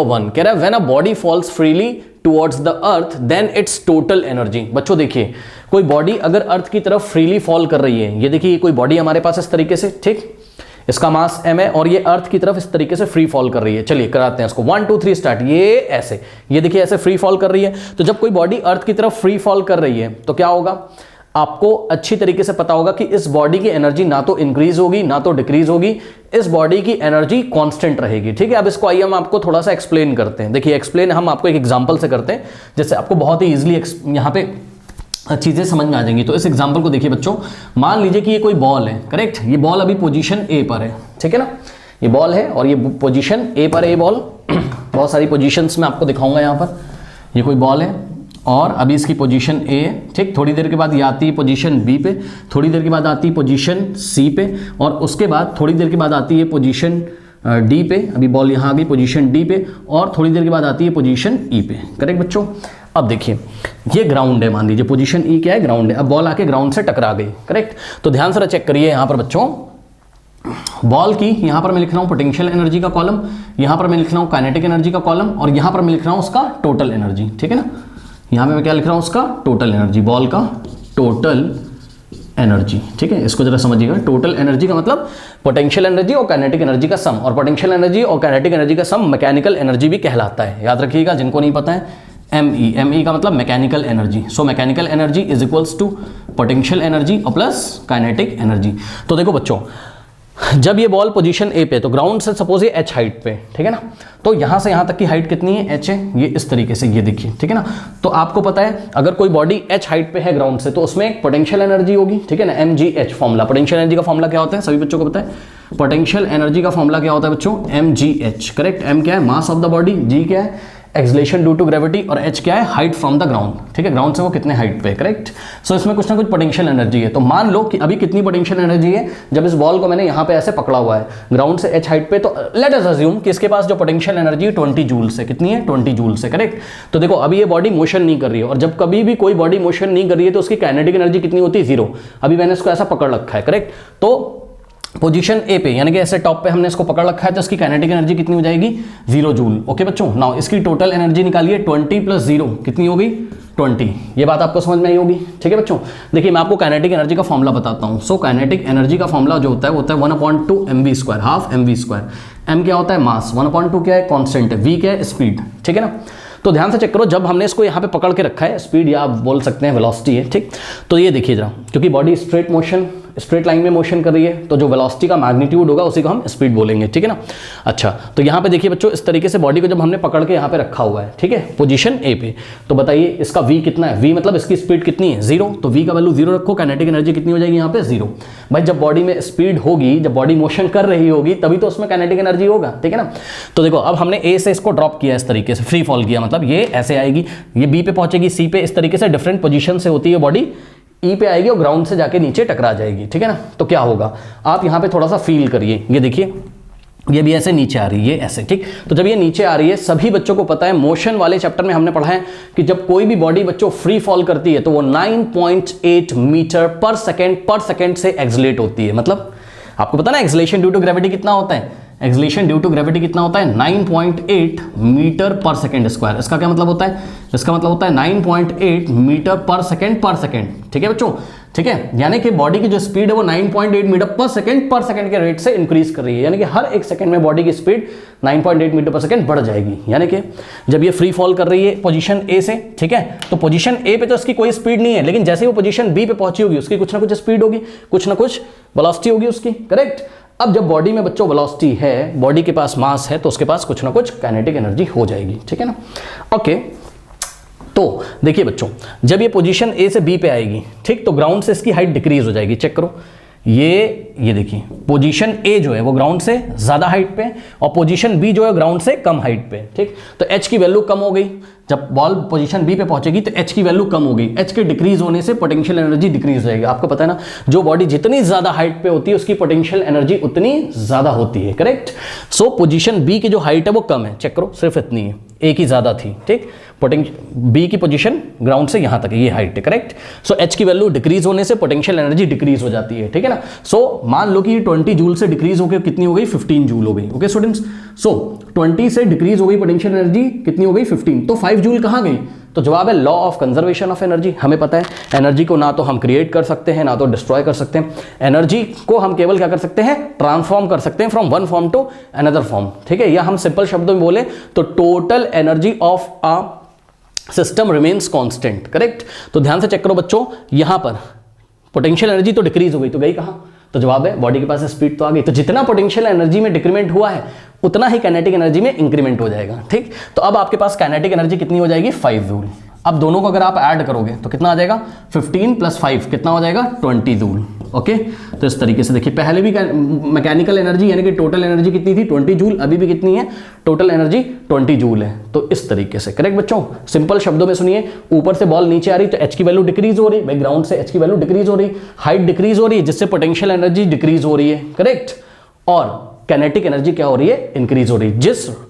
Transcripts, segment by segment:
1 कह रहा है when a body falls freely towards the earth then its total energy. बच्चों देखिए, कोई बॉडी अगर अर्थ की तरफ फ्रीली फॉल कर रही है, ये देखिए कोई बॉडी हमारे पास इस तरीके से, ठीक, इसका मास m है और ये अर्थ की तरफ इस तरीके से फ्री फॉल कर रही है। चलिए कराते हैं इसको, 1 2 3 स्टार्ट। ये ऐसे, ये देखिए ऐसे फ्री फॉल कर रही है। तो जब कोई बॉडी अर्थ की तरफ फ्री फॉल कर रही है तो क्या होगा, आपको अच्छी तरीके से पता होगा कि इस बॉडी की एनर्जी ना तो इंक्रीज होगी ना तो डिक्रीज होगी, इस बॉडी की एनर्जी कांस्टेंट रहेगी। ठीक है, अब इसको आइए हम आपको थोड़ा सा एक्सप्लेन करते हैं। देखिए एक्सप्लेन हम आपको एक एग्जांपल से करते हैं, जिससे आपको बहुत ही इजीली यहाँ पे चीजें समझ में आ जाएंगी। तो इस एग्जांपल को देखिए बच्चों, मान लीजिए कि ये कोई बॉल है, करेक्ट, ये बॉल अभी पोजीशन ए पर है, ठीक है ना, ये बॉल है और ये पोजीशन ए पर है। ये बॉल बहुत सारी पोजीशंस में आपको दिखाऊंगा यहाँ पर। ये कोई बॉल है और अभी इसकी पोजीशन ए है, ठीक, थोड़ी देर के बाद ये आती है पोजीशन बी पे, थोड़ी देर के बाद आती है पोजीशन सी पे और उसके बाद थोड़ी देर के बाद आती है पोजीशन डी पे। अभी बॉल यहाँ आ गई पोजीशन डी पे और थोड़ी देर के बाद आती है पोजीशन ई पे। करेक्ट बच्चों, अब देखिए ये ग्राउंड है, मान लीजिए पोजीशन ई क्या है, ग्राउंड है। अब बॉल आके ग्राउंड से टकरा गई, करेक्ट। तो ध्यान से चेक करिए यहाँ पर बच्चों, बॉल की यहाँ पर मैं लिख रहा हूँ पोटेंशियल एनर्जी का कॉलम, यहाँ पर मैं लिख रहा हूँ काइनेटिक एनर्जी का कॉलम और यहाँ पर मैं लिख रहा हूँ उसका टोटल एनर्जी। ठीक है ना, यहाँ पे मैं क्या लिख रहा हूँ, उसका टोटल एनर्जी, बॉल का टोटल एनर्जी। ठीक है, इसको जरा समझिएगा। टोटल एनर्जी का मतलब पोटेंशियल एनर्जी और काइनेटिक एनर्जी का सम, और पोटेंशियल एनर्जी और काइनेटिक एनर्जी का सम मैकेनिकल एनर्जी भी कहलाता है। याद रखिएगा, जिनको नहीं पता है, ME का मतलब mechanical energy. So mechanical energy is equals to potential energy और प्लस काइनेटिक एनर्जी। तो देखो बच्चों, जब ये बॉल पोजीशन ए पे, तो ग्राउंड से सपोज ये h हाइट पे, ठीक है ना, तो यहां से यहां तक की हाइट कितनी है, h है, ये इस तरीके से, ये देखिए, ठीक है ना। तो आपको पता है अगर कोई बॉडी h हाइट पे है ग्राउंड से, तो उसमें एक पोटेंशियल एनर्जी होगी, ठीक है ना, mgh फॉर्मूला। पोटेंशियल एनर्जी का फॉर्मूला क्या होता है, सभी बच्चों को पता है। पोटेंशियल एनर्जी का फॉर्मूला क्या होता है बच्चों, mgh, करेक्ट। m क्या है, mass of the body, g क्या है, एक्सलेशन ड्यू टू ग्रेविटी, और h क्या है, हाइट फ्रॉम द ग्राउंड। ठीक है, ग्राउंड से वो कितने हाइट पे, करेक्ट। सो इसमें कुछ ना कुछ पोटेंशियल एनर्जी है। तो मान लो कि अभी कितनी पोटेंशियल एनर्जी है, जब इस बॉल को मैंने यहाँ पे ऐसे पकड़ा हुआ है ग्राउंड से h हाइट पे, तो लेट अस अज्यूम कि इसके पास जो पोटेंशियल एनर्जी है 20 जूल से, कितनी है, 20 जूल से, करेक्ट। तो देखो अभी ये बॉडी मोशन नहीं कर रही है, और जब कभी भी कोई बॉडी मोशन नहीं कर रही है तो उसकी काइनेटिक एनर्जी कितनी होती है, 0। अभी मैंने इसको ऐसा पकड़ रखा है, करेक्ट। तो पोजीशन ए पे, यानी कि ऐसे टॉप पे हमने इसको पकड़ रखा है, तो इसकी काइनेटिक एनर्जी कितनी हो जाएगी, 0 जूल। ओके बच्चों, नाउ इसकी टोटल एनर्जी निकालिए, 20 + 0 कितनी हो गई, 20। ये बात आपको समझ में आई होगी, ठीक है बच्चों। देखिए मैं आपको काइनेटिक एनर्जी का फॉर्मूला बताता हूँ। सो काइनेटिक एनर्जी का फॉर्मूला जो होता है वो होता है 1/2 mv², हाफ mv²। m क्या होता है, मास, 1/2 क्या है, कांस्टेंट है, v क्या है, स्पीड। ठीक है ना। तो ध्यान से चेक करो, जब हमने इसको यहाँ पे पकड़ के रखा है, स्पीड या आप बोल सकते हैं वेलोसिटी है, ठीक। तो ये देखिए जरा, क्योंकि बॉडी स्ट्रेट लाइन में मोशन कर रही है, तो जो वेलोसिटी का मैग्नीट्यूड होगा उसी को हम स्पीड बोलेंगे, ठीक है ना। अच्छा, तो यहाँ पे देखिए बच्चों, इस तरीके से बॉडी को जब हमने पकड़ के यहाँ पे रखा हुआ है, ठीक है, पोजीशन ए पे, तो बताइए इसका v कितना है, v मतलब इसकी स्पीड कितनी है, 0। तो v का वैल्यू 0 रखो, काइनेटिक एनर्जी कितनी हो जाएगी यहाँ पे, 0। भाई जब बॉडी में स्पीड होगी, जब बॉडी मोशन कर रही होगी, तभी तो उसमें काइनेटिक एनर्जी होगा, ठीक है ना। तो देखो अब हमने ए से इसको ड्रॉप किया, इस तरीके से फ्री फॉल किया, मतलब ये ऐसे आएगी, ये बी पे पहुंचेगी, सी पे, इस तरीके से डिफरेंट पोजीशन से होती है बॉडी, ई पे आएगी और ग्राउंड से जाके नीचे टकरा जाएगी, ठीक है ना। तो क्या होगा, आप यहाँ पे थोड़ा सा फील करिए, ये देखिए ये भी ऐसे नीचे आ रही है, ऐसे, ठीक। तो जब ये नीचे आ रही है, सभी बच्चों को पता है, मोशन वाले चैप्टर में हमने पढ़ा है कि जब कोई भी बॉडी बच्चों फ्री फॉल करती है तो वो 9.8 मीटर पर सेकेंड से एक्सलेट होती है। मतलब आपको पता ना एक्सलेशन ड्यू टू ग्रेविटी कितना होता है, एक्सलेशन ड्यू टू ग्रेविटी कितना होता है, 9.8 मीटर पर सेकेंड²। इसका क्या मतलब होता है, इसका मतलब होता है 9.8 मीटर पर सेकेंड। ठीक है बच्चों, ठीक है। यानी कि बॉडी की जो स्पीड है वो 9.8 मीटर पर सेकेंड के रेट से इंक्रीज कर रही है, यानी कि हर एक सेकंड में बॉडी की स्पीड 9.8 मीटर पर सेकेंड बढ़ जाएगी। यानी कि जब ये फ्री फॉल कर रही है पोजीशन ए से, ठीक है, तो पोजीशन ए पे तो इसकी कोई स्पीड नहीं है, लेकिन जैसे वो पोजीशन बी पे पहुंची होगी, उसकी कुछ ना कुछ स्पीड होगी, कुछ ना कुछ वेलोसिटी होगी उसकी, करेक्ट। अब जब बॉडी में बच्चों वेलोसिटी है, बॉडी के पास मास है, तो उसके पास कुछ ना कुछ काइनेटिक एनर्जी हो जाएगी, ठीक है ना। ओके, तो देखिए बच्चों, जब ये पोजीशन ए से बी पे आएगी, ठीक, तो ग्राउंड से इसकी हाइट डिक्रीज हो जाएगी। चेक करो, ये देखिए पोजीशन ए जो है वो ग्राउंड से ज्यादा हाइट पे, और पोजीशन बी जो है ग्राउंड से कम हाइट पे, ठीक। तो एच की वैल्यू कम हो गई, जब बॉल पोजीशन बी पे पहुंचेगी तो एच की वैल्यू कम होगी। एच के डिक्रीज होने से पोटेंशियल एनर्जी डिक्रीज हो जाएगी। आपको पता है ना, जो बॉडी जितनी ज्यादा हाइट पे होती है उसकी पोटेंशियल एनर्जी उतनी ज्यादा होती है, करेक्ट। सो पोजीशन बी की जो हाइट है वो कम है, चेक करो, सिर्फ इतनी है, एक ही ज़्यादा थी, ठीक। बी की पोजीशन ग्राउंड से यहाँ तक ये हाइट है, करेक्ट। सो एच की वैल्यू डिक्रीज होने से पोटेंशियल एनर्जी डिक्रीज हो जाती है, ठीक है ना। सो मान लो कि 20 जूल से डिक्रीज होकर कितनी हो गई, 15 जूल हो गई, ओके स्टूडेंट्स। सो 20 से डिक्रीज हो गई पोटेंशियल एनर्जी, कितनी हो गई 15, तो 5 जूल कहाँ गई, तो जवाब है law of conservation of energy. हमें पता है एनर्जी को ना तो हम क्रिएट कर सकते हैं ना तो डिस्ट्रॉय कर सकते हैं, एनर्जी को हम केवल क्या कर सकते हैं, ट्रांसफॉर्म कर सकते हैं from one form to another form, ठीक है। या हम सिंपल शब्दों में बोले तो total energy of a system remains constant, correct. तो ध्यान से चेक करो बच्चों, यहां पर पोटेंशियल एनर्जी तो डिक्रीज हो गई, तो गई कहां, तो जवाब है बॉडी के पास स्पीड तो आ गई। तो जितना पोटेंशियल एनर्जी में डिक्रीमेंट हुआ है उतना ही काइनेटिक एनर्जी में इंक्रीमेंट हो जाएगा, ठीक। तो अब आपके पास काइनेटिक एनर्जी कितनी हो जाएगी, 5 जूल। अब दोनों को अगर आप ऐड करोगे तो कितना आ जाएगा, 15 + 5 कितना हो जाएगा, 20 जूल, ओके। तो इस तरीके से देखिए, पहले भी मैकेनिकल एनर्जी यानी कि टोटल एनर्जी कितनी थी, 20 जूल, अभी भी कितनी है, टोटल एनर्जी 20 जूल है। तो इस तरीके से, करेक्ट बच्चों। सिंपल शब्दों में सुनिए, ऊपर से बॉल नीचे आ रही तो एच की वैल्यू डिक्रीज हो रही, भाई ग्राउंड से एच की वैल्यू डिक्रीज हो रही, हाइट डिक्रीज हो रही है जिससे पोटेंशियल एनर्जी डिक्रीज हो रही है, करेक्ट। और काइनेटिक एनर्जी क्या हो रही है, इंक्रीज हो रही है।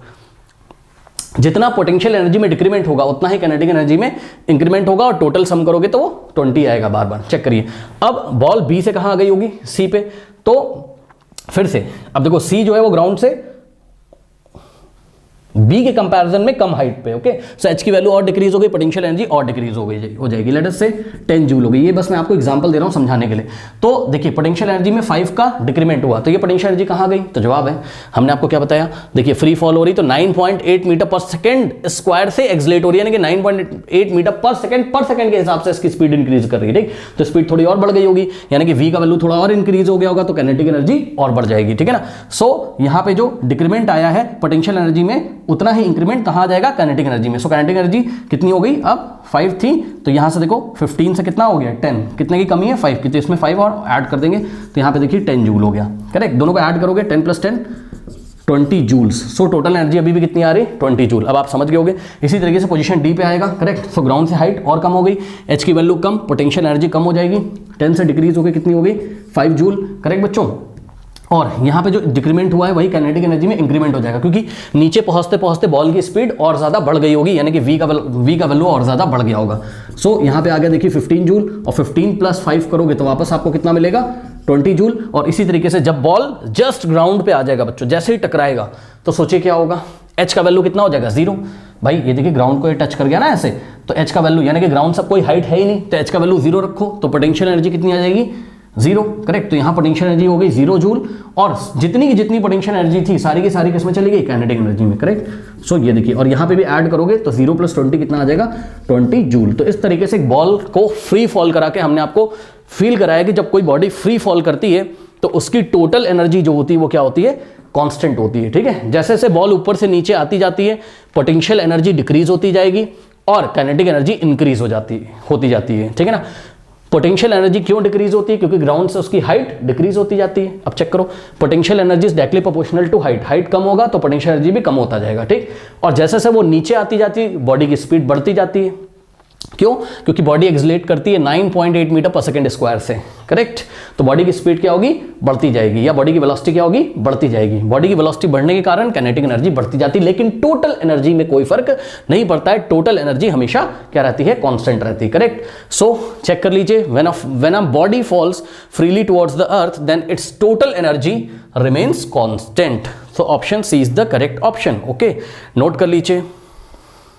जितना पोटेंशियल एनर्जी में डिक्रीमेंट होगा उतना ही काइनेटिक एनर्जी में इंक्रीमेंट होगा, और टोटल सम करोगे तो वो 20 आएगा। बार बार चेक करिए। अब बॉल बी से कहां आ गई होगी, सी पे, तो फिर से अब देखो सी जो है वो ग्राउंड से बी के कंपैरिजन में कम हाइट पे, ओके। सो एच की वैल्यू और डिक्रीज हो गई, पोटेंशियल एनर्जी और डिक्रीज हो जाएगी, लेट अस से 10 जूल हो गई। ये बस मैं आपको एग्जांपल दे रहा हूं समझाने के लिए। तो देखिए पोटेंशियल एनर्जी में 5 का डिक्रीमेंट हुआ, तो ये पोटेंशियल एनर्जी कहां गई, तो जवाब है, हमने आपको क्या बताया, देखिए फ्री फॉल हो रही तो 9.8 मीटर पर सेकंड स्क्वायर से एक्सलेट हो रही है, यानी कि 9.8 मीटर पर सेकंड के हिसाब से इसकी स्पीड इंक्रीज कर रही है, ठीक। तो स्पीड थोड़ी और बढ़ गई होगी, यानी कि वी का वैल्यू थोड़ा और इंक्रीज हो गया होगा, तो काइनेटिक एनर्जी और बढ़ जाएगी, ठीक है ना। सो यहां पे जो डिक्रीमेंट आया है पोटेंशियल एनर्जी में, उतना ही इंक्रीमेंट कहां जाएगा, काइनेटिक एनर्जी में। सो काइनेटिक एनर्जी कितनी हो गई, अब 5 थी तो यहां से देखो 15 से कितना हो गया, 10, कितने की कमी है, 5 की, तो इसमें 5 और ऐड कर देंगे तो यहां पे देखिए 10 जूल हो गया, करेक्ट। दोनों को ऐड करोगे 10 + 10 20 जूल्स। सो टोटल एनर्जी अभी भी कितनी आ रही, 20 जूल। अब आप समझ गए होगे। इसी तरीके से पोजीशन डी पे आएगा, करेक्ट। सो ग्राउंड से हाइट और कम हो गई, एच की वैल्यू कम, पोटेंशियल एनर्जी कम हो जाएगी, 10 से डिक्रीज हो गई, कितनी हो गई, 5 जूल, करेक्ट बच्चों। और यहाँ पे जो डिक्रीमेंट हुआ है वही काइनेटिक एनर्जी में इंक्रीमेंट हो जाएगा, क्योंकि नीचे पहुंचते पहुंचते बॉल की स्पीड और ज़्यादा बढ़ गई होगी, यानी कि वी का वैल्यू और ज़्यादा बढ़ गया होगा। सो यहाँ पे आ गया देखिए 15 जूल, और 15 + 5 करोगे तो वापस आपको कितना मिलेगा, 20 जूल। और इसी तरीके से जब बॉल जस्ट ग्राउंड पे आ जाएगा बच्चों, जैसे ही टकराएगा तो सोचिए क्या होगा, एच का वैल्यू कितना हो जाएगा, 0। भाई ये देखिए ग्राउंड को ये टच कर गया ना ऐसे, तो एच का वैल्यू, यानी कि ग्राउंड से कोई हाइट है ही नहीं, तो एच का वैल्यू 0 रखो, तो पोटेंशियल एनर्जी कितनी आ जाएगी, 0, करेक्ट। तो यहाँ पोटेंशियल एनर्जी हो गई 0 जूल, और जितनी की जितनी पोटेंशियल एनर्जी थी सारी की सारी किसमें चली गई, काइनेटिक एनर्जी में, करेक्ट। सो ये देखिए, और यहाँ पे भी ऐड करोगे तो 0 + 20 कितना आ जाएगा, 20 जूल। तो इस तरीके से एक बॉल को फ्री फॉल करा के हमने आपको फील कराया कि जब कोई बॉडी फ्री फॉल करती है तो उसकी टोटल एनर्जी जो होती है वो क्या होती है, कांस्टेंट होती है, ठीक है। जैसे जैसे बॉल ऊपर से नीचे आती जाती है पोटेंशियल एनर्जी डिक्रीज होती जाएगी और काइनेटिक एनर्जी इंक्रीज होती जाती है, ठीक है ना। पोटेंशियल एनर्जी क्यों डिक्रीज होती है, क्योंकि ग्राउंड से उसकी हाइट डिक्रीज होती जाती है। अब चेक करो, potential energy is directly proportional to height, height कम होगा तो पोटेंशियल एनर्जी भी कम होता जाएगा, ठीक। और जैसे जैसे वो नीचे आती जाती है बॉडी की स्पीड बढ़ती जाती है, क्यों, क्योंकि बॉडी एक्सलेट करती है 9.8 मीटर पर सेकंड स्क्वायर से, करेक्ट। तो बॉडी की स्पीड क्या होगी, बढ़ती जाएगी, या बॉडी की वेलोसिटी क्या होगी, बढ़ती जाएगी। बॉडी की वेलोसिटी बढ़ने के कारण काइनेटिक एनर्जी बढ़ती जाती है, लेकिन टोटल एनर्जी में कोई फर्क नहीं पड़ता है, टोटल एनर्जी हमेशा क्या रहती है, कांस्टेंट रहती है, करेक्ट। सो चेक कर लीजिए, when a body falls freely towards the earth then its total energy remains constant. So option C is the correct option, okay, note कर लीजिए।